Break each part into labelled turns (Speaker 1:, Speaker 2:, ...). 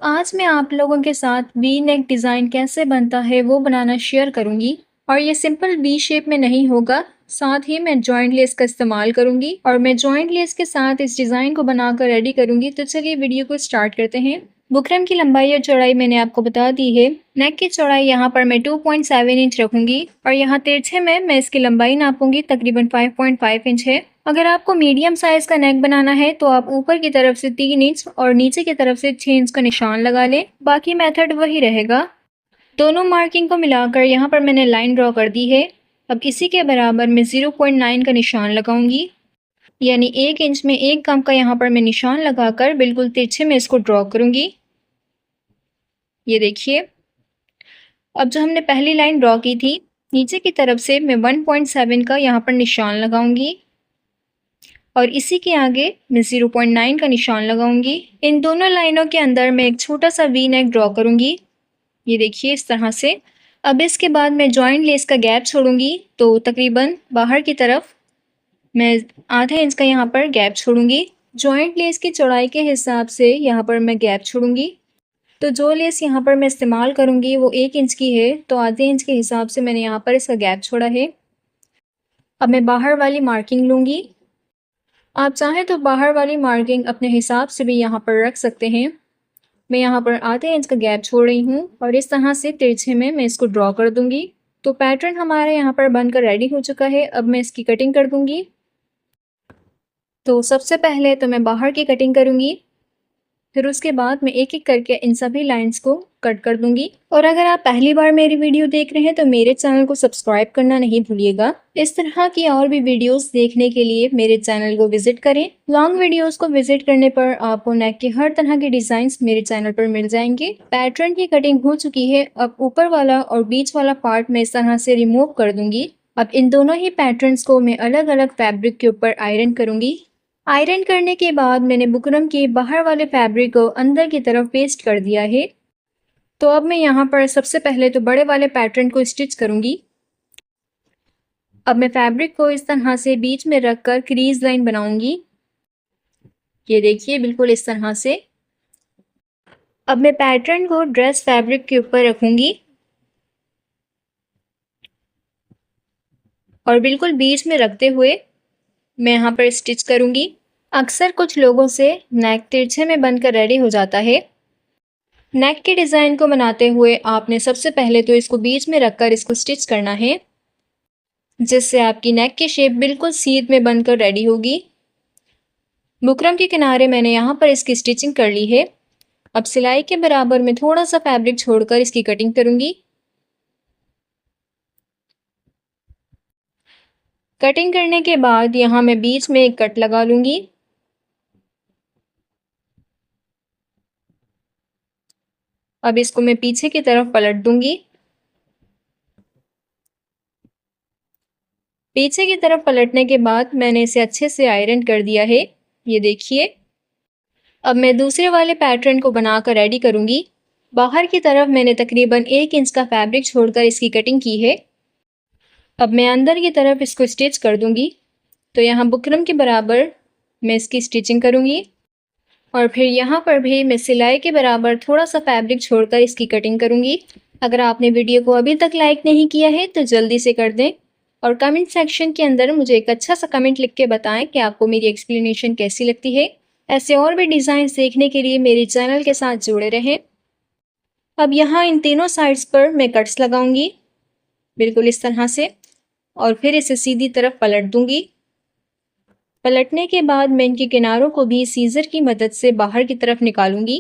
Speaker 1: आज मैं आप लोगों के साथ वी नेक डिज़ाइन कैसे बनता है वो बनाना शेयर करूंगी। और ये सिंपल वी शेप में नहीं होगा, साथ ही मैं जॉइंट लेस का इस्तेमाल करूंगी और मैं जॉइंट लेस के साथ इस डिज़ाइन को बनाकर रेडी करूंगी। तो चलिए वीडियो को स्टार्ट करते हैं। बुकरम की लंबाई और चौड़ाई मैंने आपको बता दी है। नेक की चौड़ाई यहाँ पर मैं 2.7 इंच रखूंगी और यहाँ तिरछे में मैं इसकी लंबाई नापूंगी, तकरीबन 5.5 इंच है। अगर आपको मीडियम साइज का नेक बनाना है तो आप ऊपर की तरफ से 3 इंच और नीचे की तरफ से 6 इंच का निशान लगा लें, बाकी मेथड वही रहेगा। दोनों मार्किंग को मिलाकर यहाँ पर मैंने लाइन ड्रॉ कर दी है। अब इसी के बराबर मैं 0.9 का निशान लगाऊंगी, यानी 1 इंच में एक कम का यहाँ पर मैं निशान लगाकर बिल्कुल तिरछे में इसको ड्रॉ करूंगी। ये देखिए, अब जो हमने पहली लाइन ड्रॉ की थी, नीचे की तरफ से मैं 1.7 का यहाँ पर निशान लगाऊंगी और इसी के आगे मैं 0.9 का निशान लगाऊंगी। इन दोनों लाइनों के अंदर मैं एक छोटा सा वी नेक ड्रॉ करूंगी, ये देखिए इस तरह से। अब इसके बाद मैं जॉइंट लेस का गैप छोड़ूंगी, तो तकरीबन बाहर की तरफ मैं आधा इंच का यहाँ पर गैप छोड़ूंगी। जॉइंट लेस की चौड़ाई के हिसाब से यहाँ पर मैं गैप छोड़ूंगी। तो जो लेस यहाँ पर मैं इस्तेमाल करूंगी वो 1 इंच की है, तो आधे इंच के हिसाब से मैंने यहाँ पर इसका गैप छोड़ा है। अब मैं बाहर वाली मार्किंग लूंगी। आप चाहें तो बाहर वाली मार्किंग अपने हिसाब से भी यहाँ पर रख सकते हैं। मैं यहाँ पर आधे इंच का गैप छोड़ रही हूँ और इस तरह से तिरछे में मैं इसको ड्रॉ कर दूंगी। तो पैटर्न हमारे यहाँ पर बनकर रेडी हो चुका है। अब मैं इसकी कटिंग कर दूंगी। तो सबसे पहले तो मैं बाहर की कटिंग करूंगी, फिर उसके बाद मैं एक एक करके इन सभी लाइंस को कट कर दूंगी। और अगर आप पहली बार मेरी वीडियो देख रहे हैं तो मेरे चैनल को सब्सक्राइब करना नहीं भूलिएगा। इस तरह की और भी वीडियोस देखने के लिए मेरे चैनल को विजिट करें। लॉन्ग वीडियोस को विजिट करने पर आपको नेक के हर तरह के डिजाइन्स मेरे चैनल पर मिल जाएंगे। पैटर्न की कटिंग हो चुकी है। अब ऊपर वाला और बीच वाला पार्ट मैं इस तरह से रिमूव कर दूंगी। अब इन दोनों ही पैटर्न्स को मैं अलग अलग फैब्रिक के ऊपर आयरन करूंगी। आयरन करने के बाद मैंने बुकरम के बाहर वाले फैब्रिक को अंदर की तरफ पेस्ट कर दिया है। तो अब मैं यहाँ पर सबसे पहले तो बड़े वाले पैटर्न को स्टिच करूंगी। अब मैं फैब्रिक को इस तरह से बीच में रखकर क्रीज लाइन बनाऊंगी, ये देखिए बिल्कुल इस तरह से। अब मैं पैटर्न को ड्रेस फैब्रिक के ऊपर रखूंगी और बिल्कुल बीच में रखते हुए मैं यहाँ पर स्टिच करूंगी। अक्सर कुछ लोगों से नेक तिरछे में बनकर रेडी हो जाता है। नेक के डिज़ाइन को बनाते हुए आपने सबसे पहले तो इसको बीच में रखकर इसको स्टिच करना है, जिससे आपकी नेक की शेप बिल्कुल सीध में बनकर रेडी होगी। बुकरम के किनारे मैंने यहाँ पर इसकी स्टिचिंग कर ली है। अब सिलाई के बराबर में थोड़ा सा फैब्रिक छोड़कर इसकी कटिंग करूंगी। कटिंग करने के बाद यहाँ मैं बीच में एक कट लगा लूंगी। अब इसको मैं पीछे की तरफ पलट दूंगी। पीछे की तरफ पलटने के बाद मैंने इसे अच्छे से आयरन कर दिया है, ये देखिए। अब मैं दूसरे वाले पैटर्न को बनाकर रेडी करूंगी। बाहर की तरफ मैंने तकरीबन 1 इंच का फैब्रिक छोड़कर इसकी कटिंग की है। अब मैं अंदर की तरफ इसको स्टिच कर दूंगी। तो यहाँ बुकरम के बराबर मैं इसकी स्टिचिंग करूंगी और फिर यहाँ पर भी मैं सिलाई के बराबर थोड़ा सा फैब्रिक छोड़कर इसकी कटिंग करूंगी। अगर आपने वीडियो को अभी तक लाइक नहीं किया है तो जल्दी से कर दें और कमेंट सेक्शन के अंदर मुझे एक अच्छा सा कमेंट लिख के बताएं कि आपको मेरी एक्सप्लेनेशन कैसी लगती है। ऐसे और भी डिज़ाइन देखने के लिए मेरे चैनल के साथ जुड़े रहें। अब यहाँ इन तीनों साइड्स पर मैं कट्स लगाऊंगी, बिल्कुल इस तरह से, और फिर इसे सीधी तरफ पलट दूंगी। पलटने के बाद मैं इनके किनारों को भी सीजर की मदद से बाहर की तरफ निकालूंगी।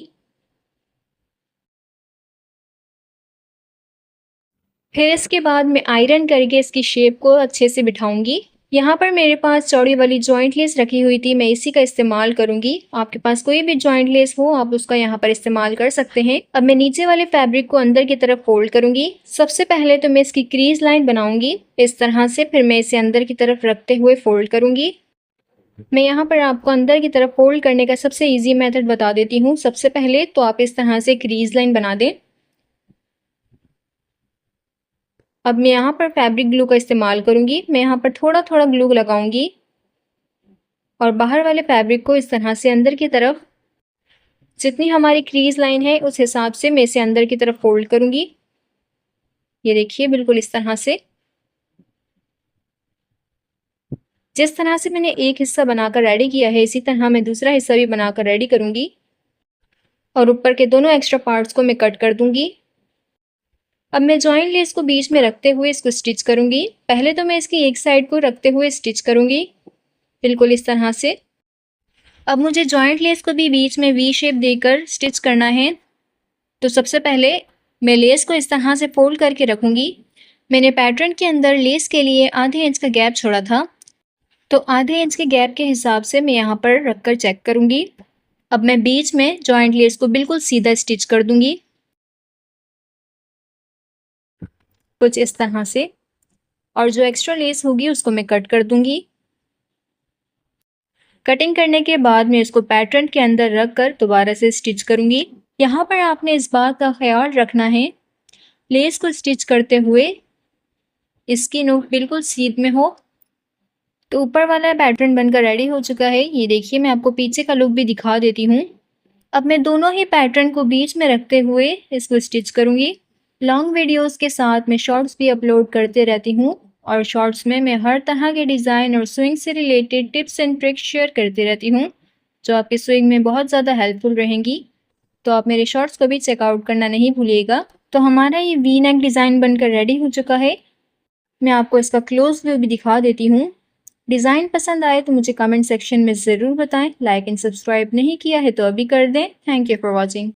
Speaker 1: फिर इसके बाद मैं आयरन करके इसकी शेप को अच्छे से बिठाऊंगी। यहाँ पर मेरे पास चौड़ी वाली जॉइंट लेस रखी हुई थी, मैं इसी का इस्तेमाल करूंगी। आपके पास कोई भी जॉइंट लेस हो आप उसका यहाँ पर इस्तेमाल कर सकते हैं। अब मैं नीचे वाले फैब्रिक को अंदर की तरफ फोल्ड करूंगी। सबसे पहले तो मैं इसकी क्रीज लाइन बनाऊंगी इस तरह से, फिर मैं इसे अंदर की तरफ रखते हुए फोल्ड करूंगी। मैं यहाँ पर आपको अंदर की तरफ फोल्ड करने का सबसे इजी मेथड बता देती हूँ। सबसे पहले तो आप इस तरह से क्रीज लाइन बना दें। अब मैं यहाँ पर फैब्रिक ग्लू का इस्तेमाल करूंगी। मैं यहाँ पर थोड़ा थोड़ा ग्लू लगाऊंगी और बाहर वाले फैब्रिक को इस तरह से अंदर की तरफ जितनी हमारी क्रीज लाइन है उस हिसाब से मैं इसे अंदर की तरफ फोल्ड करूंगी। ये देखिए बिल्कुल इस तरह से। जिस तरह से मैंने एक हिस्सा बनाकर रेडी किया है इसी तरह मैं दूसरा हिस्सा भी बनाकर रेडी करूंगी और ऊपर के दोनों एक्स्ट्रा पार्ट्स को मैं कट कर दूंगी। अब मैं जॉइंट लेस को बीच में रखते हुए इसको स्टिच करूंगी। पहले तो मैं इसकी एक साइड को रखते हुए स्टिच करूंगी बिल्कुल इस तरह से। अब मुझे जॉइंट लेस को भी बीच में वी शेप देकर स्टिच करना है। तो सबसे पहले मैं लेस को इस तरह से फोल्ड करके रखूंगी। मैंने पैटर्न के अंदर लेस के लिए आधे इंच का गैप छोड़ा था, तो आधे इंच के गैप के हिसाब से मैं यहाँ पर रखकर चेक करूंगी। अब मैं बीच में जॉइंट लेस को बिल्कुल सीधा स्टिच कर दूंगी कुछ इस तरह से, और जो एक्स्ट्रा लेस होगी उसको मैं कट कर दूंगी। कटिंग करने के बाद मैं इसको पैटर्न के अंदर रख कर दोबारा से स्टिच करूंगी। यहाँ पर आपने इस बात का ख्याल रखना है लेस को स्टिच करते हुए इसकी नोक बिल्कुल सीध में हो। तो ऊपर वाला पैटर्न बनकर रेडी हो चुका है। ये देखिए मैं आपको पीछे का लुक भी दिखा देती हूँ। अब मैं दोनों ही पैटर्न को बीच में रखते हुए इसको स्टिच करूंगी। लॉन्ग वीडियोस के साथ मैं शॉर्ट्स भी अपलोड करते रहती हूँ और शॉर्ट्स में मैं हर तरह के डिज़ाइन और स्विंग से related tips and tricks share करती रहती हूँ जो आपकी स्विंग में बहुत ज़्यादा हेल्पफुल रहेंगी। तो आप मेरे शॉर्ट्स को भी चेकआउट करना नहीं भूलिएगा। तो हमारा ये वी नेक डिज़ाइन बनकर रेडी हो चुका है। मैं आपको इसका क्लोज व्यू भी दिखा देती हूँ। डिज़ाइन पसंद आए तो मुझे कमेंट सेक्शन में ज़रूर बताएं। लाइक एंड सब्सक्राइब नहीं किया है तो अभी कर दें। Thank you for watching.